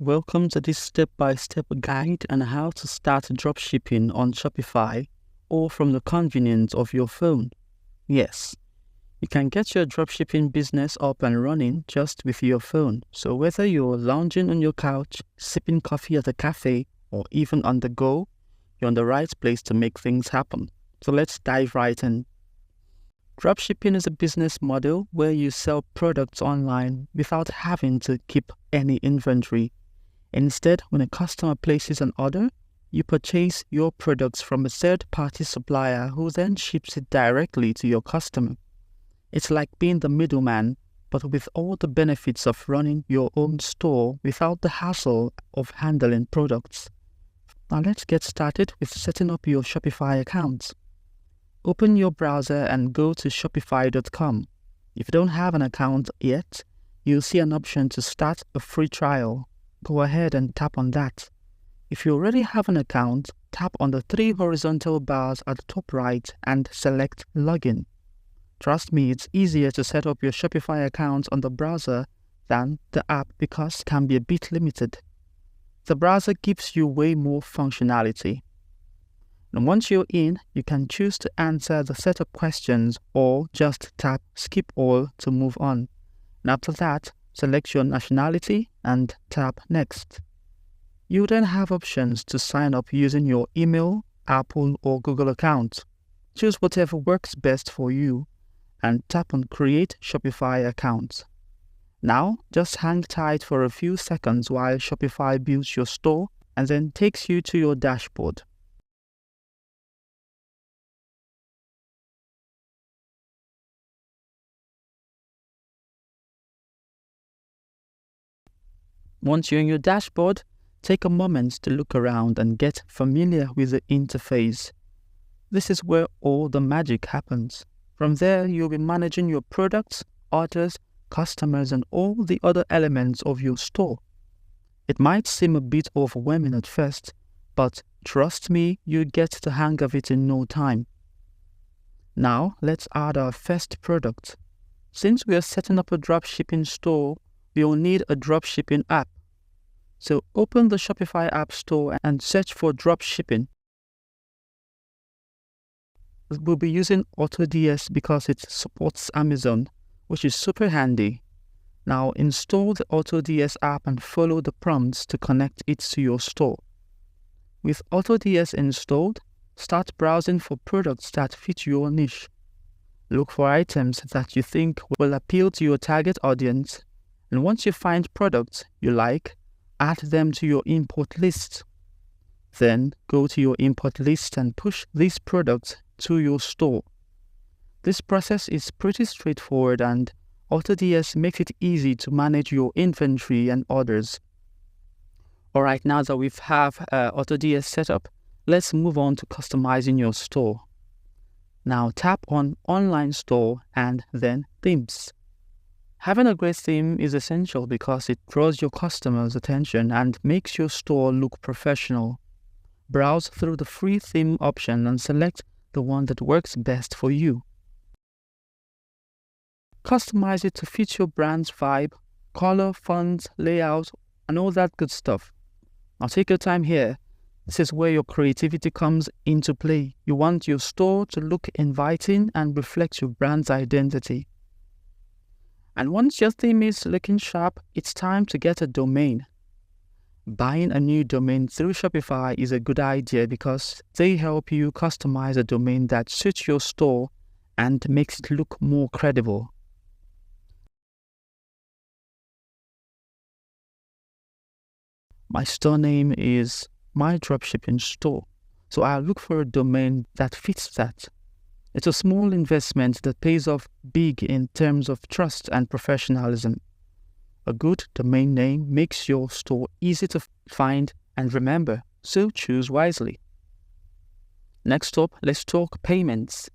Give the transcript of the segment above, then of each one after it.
Welcome to this step-by-step guide on how to start dropshipping on Shopify or from the convenience of your phone. Yes, you can get your dropshipping business up and running just with your phone. So whether you're lounging on your couch, sipping coffee at a cafe, or even on the go, you're in the right place to make things happen. So let's dive right in. Dropshipping is a business model where you sell products online without having to keep any inventory. Instead, when a customer places an order, you purchase your products from a third-party supplier who then ships it directly to your customer. It's like being the middleman, but with all the benefits of running your own store without the hassle of handling products. Now let's get started with setting up your Shopify account. Open your browser and go to shopify.com. If you don't have an account yet, you'll see an option to start a free trial. Go ahead and tap on that. If you already have an account, tap on the 3 horizontal bars at the top right and select Login. Trust me, it's easier to set up your Shopify account on the browser than the app because it can be a bit limited. The browser gives you way more functionality. And once you're in, you can choose to answer the setup questions or just tap Skip All to move on. And after that, select your nationality and tap Next. You then have options to sign up using your email, Apple or Google account. Choose whatever works best for you and tap on Create Shopify Account. Now, just hang tight for a few seconds while Shopify builds your store and then takes you to your dashboard. Once you're in your dashboard, take a moment to look around and get familiar with the interface. This is where all the magic happens. From there, you'll be managing your products, orders, customers, and all the other elements of your store. It might seem a bit overwhelming at first, but trust me, you'll get the hang of it in no time. Now, let's add our first product. Since we are setting up a dropshipping store, we will need a dropshipping app. So open the Shopify App Store and search for dropshipping. We'll be using AutoDS because it supports Amazon, which is super handy. Now install the AutoDS app and follow the prompts to connect it to your store. With AutoDS installed, start browsing for products that fit your niche. Look for items that you think will appeal to your target audience, and once you find products you like, add them to your import list. Then go to your import list and push these products to your store. This process is pretty straightforward and AutoDS makes it easy to manage your inventory and orders. Alright, now that we have AutoDS set up, let's move on to customizing your store. Now tap on Online Store and then Themes. Having a great theme is essential because it draws your customers' attention and makes your store look professional. Browse through the free theme option and select the one that works best for you. Customize it to fit your brand's vibe, color, fonts, layout, and all that good stuff. Now take your time here. This is where your creativity comes into play. You want your store to look inviting and reflect your brand's identity. And once your theme is looking sharp, it's time to get a domain. Buying a new domain through Shopify is a good idea because they help you customize a domain that suits your store and makes it look more credible. My store name is My Dropshipping Store, so I'll look for a domain that fits that. It's a small investment that pays off big in terms of trust and professionalism. A good domain name makes your store easy to find and remember, so choose wisely. Next up, let's talk payments.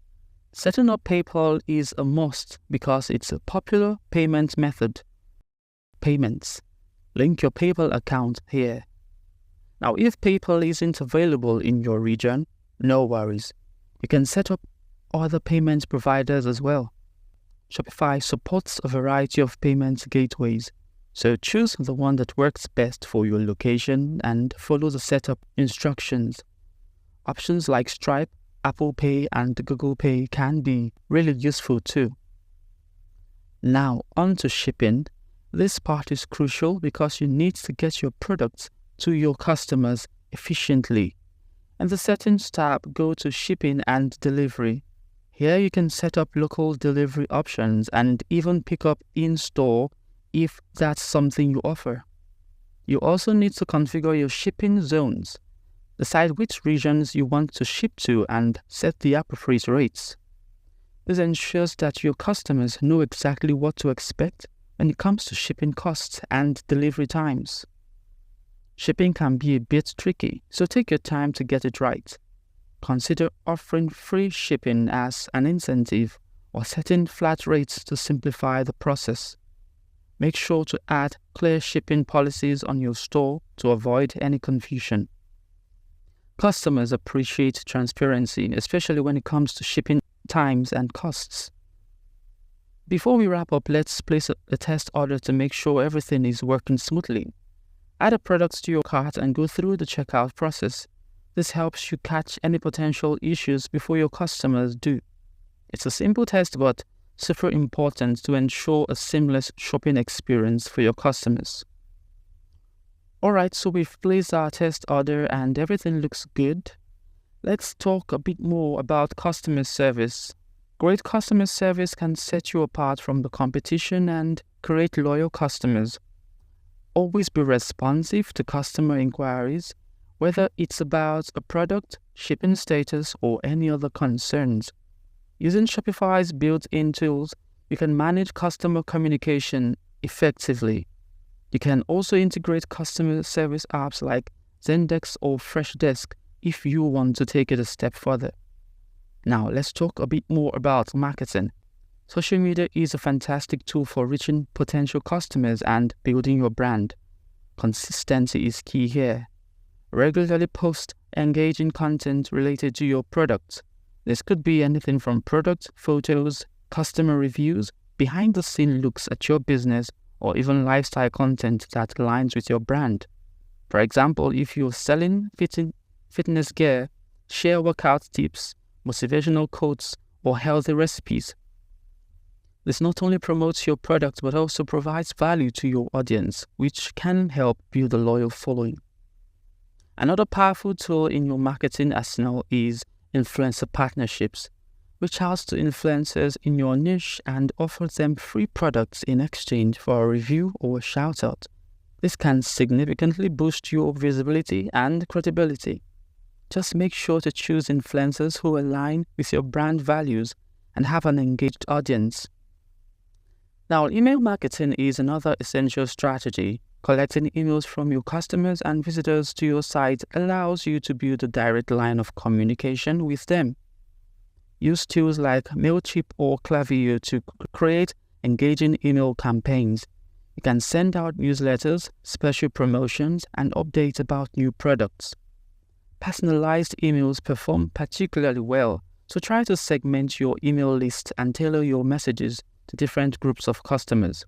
Setting up PayPal is a must because it's a popular payment method. Payments. Link your PayPal account here. Now, if PayPal isn't available in your region, no worries. You can set up other payment providers as well. Shopify supports a variety of payment gateways, So choose the one that works best for your location and follow the setup instructions. Options like Stripe, Apple Pay, and Google Pay can be really useful too. Now, on to shipping. This part is crucial because you need to get your products to your customers efficiently. In the Settings tab, go to Shipping and Delivery. Here you can set up local delivery options and even pick up in-store if that's something you offer. You also need to configure your shipping zones. Decide which regions you want to ship to and set the appropriate rates. This ensures that your customers know exactly what to expect when it comes to shipping costs and delivery times. Shipping can be a bit tricky, so take your time to get it right. Consider offering free shipping as an incentive or setting flat rates to simplify the process. Make sure to add clear shipping policies on your store to avoid any confusion. Customers appreciate transparency, especially when it comes to shipping times and costs. Before we wrap up, let's place a test order to make sure everything is working smoothly. Add a product to your cart and go through the checkout process. This helps you catch any potential issues before your customers do. It's a simple test, but super important to ensure a seamless shopping experience for your customers. Alright, so we've placed our test order and everything looks good. Let's talk a bit more about customer service. Great customer service can set you apart from the competition and create loyal customers. Always be responsive to customer inquiries, whether it's about a product, shipping status, or any other concerns. Using Shopify's built-in tools, you can manage customer communication effectively. You can also integrate customer service apps like Zendesk or Freshdesk if you want to take it a step further. Now, let's talk a bit more about marketing. Social media is a fantastic tool for reaching potential customers and building your brand. Consistency is key here. Regularly post engaging content related to your products. This could be anything from product photos, customer reviews, behind-the-scene looks at your business, or even lifestyle content that aligns with your brand. For example, if you're selling fitness gear, share workout tips, motivational quotes, or healthy recipes. This not only promotes your product but also provides value to your audience, which can help build a loyal following. Another powerful tool in your marketing arsenal is influencer partnerships. Reach out to influencers in your niche and offer them free products in exchange for a review or a shout-out. This can significantly boost your visibility and credibility. Just make sure to choose influencers who align with your brand values and have an engaged audience. Now, email marketing is another essential strategy. Collecting emails from your customers and visitors to your site allows you to build a direct line of communication with them. Use tools like Mailchimp or Klaviyo to create engaging email campaigns. You can send out newsletters, special promotions, and updates about new products. Personalized emails perform particularly well, so try to segment your email list and tailor your messages to different groups of customers.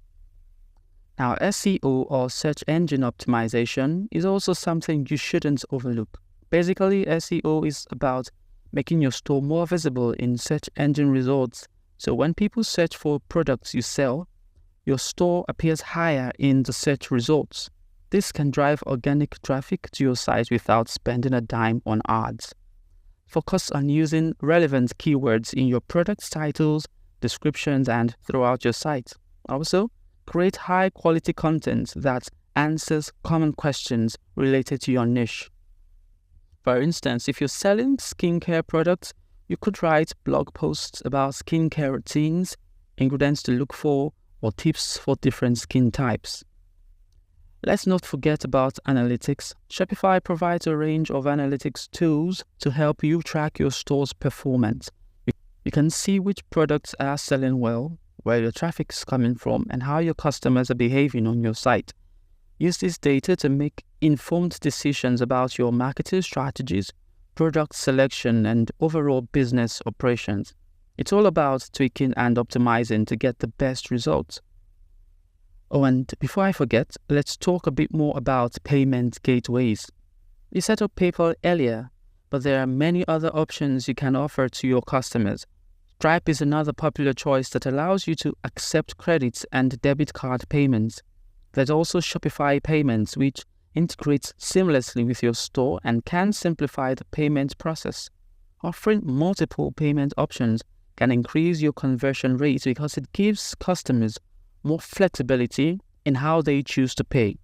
Now, SEO or search engine optimization is also something you shouldn't overlook. Basically, SEO is about making your store more visible in search engine results, so when people search for products you sell, your store appears higher in the search results. This can drive organic traffic to your site without spending a dime on ads. Focus on using relevant keywords in your product's titles, descriptions, and throughout your site. Also, create high-quality content that answers common questions related to your niche. For instance, if you're selling skincare products, you could write blog posts about skincare routines, ingredients to look for, or tips for different skin types. Let's not forget about analytics. Shopify provides a range of analytics tools to help you track your store's performance. You can see which products are selling well, where your traffic is coming from, and how your customers are behaving on your site. Use this data to make informed decisions about your marketing strategies, product selection, and overall business operations. It's all about tweaking and optimizing to get the best results. Oh, and before I forget, let's talk a bit more about payment gateways. You set up PayPal earlier, but there are many other options you can offer to your customers. Stripe is another popular choice that allows you to accept credit and debit card payments. There's also Shopify Payments, which integrates seamlessly with your store and can simplify the payment process. Offering multiple payment options can increase your conversion rate because it gives customers more flexibility in how they choose to pay.